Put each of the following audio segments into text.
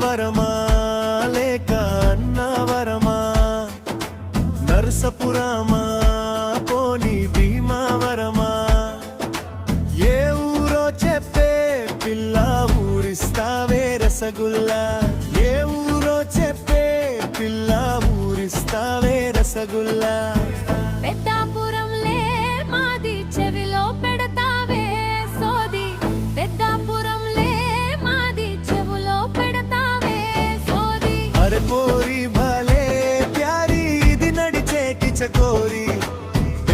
వరమా లేక అన్న వరమా, నరసపురమా పోనీ భీమవరమా, ఏ ఊరో చెప్పే పిల్ల ఊరిస్తావే రసగుల్లా, ఏ ఊరో చెప్పే పిల్ల ఊరిస్తావే రసగుల్లా. పెద్దాపురంలే మాది చెవిలో పెడతావే సోది, పెద్దాపురంలే మాది చెవులో పెడతావే సోది. అరే పోరి భలే ప్యారి ఇది నడిచేటి చకోరి,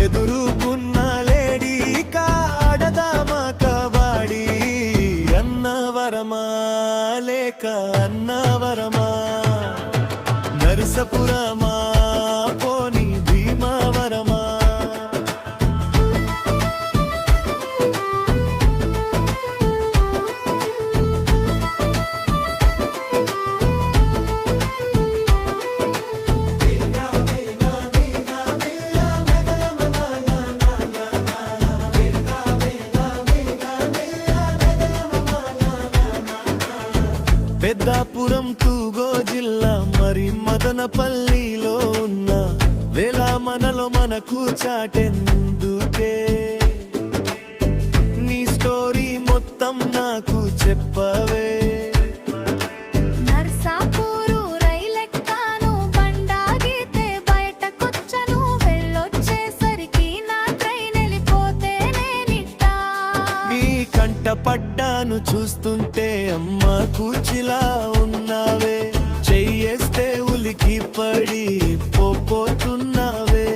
ఎదురుకున్న లేడీ కాడదామా కబాడి, అన్నవరమా లేక అన్నవరమా, నరసపురమా పోనీ భీమవరమా. పెద్దాపురం తూగో జిల్లా మరి మదనపల్లిలో ఉన్న వేళ మనలో మనకు చాటెందుకే, నీ స్టోరీ మొత్తం నాకు చెప్పవే. నర్సాపూరు రైలెక్కాను బండాగితే బయటకొచ్చను, వెళ్ళొచ్చేసరికి నా ట్రైన్ వెళ్ళిపోతే నేనిట్టా నీ కంట పడ్డాను చూస్తుంటే అమ్మ కూచిలా ఉన్నావే, చెయ్యేస్తే ఉలికి పడి పోతున్నావే.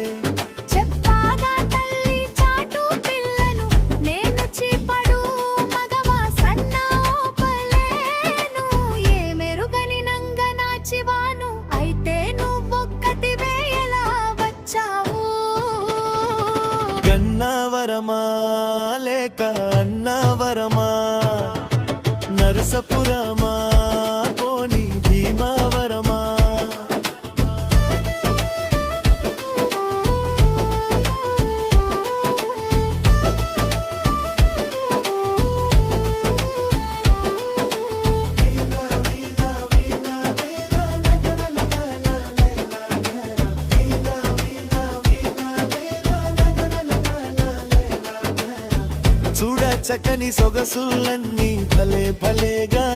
చెప్పాగా తల్లి చాటు పిల్లను, నేను చీపడు మగవా సన్న ఓపలేను, ఏ మెరుగని నంగ నాచివాను, అయితే నువ్వొక్కటివే ఎలా వచ్చావు. గన్నవరమా లేక అన్నవరమా, నరసపురమా పోనీ భీమవరమా. చూడ చక్కని సొగసులన్నీ భలే భలేగా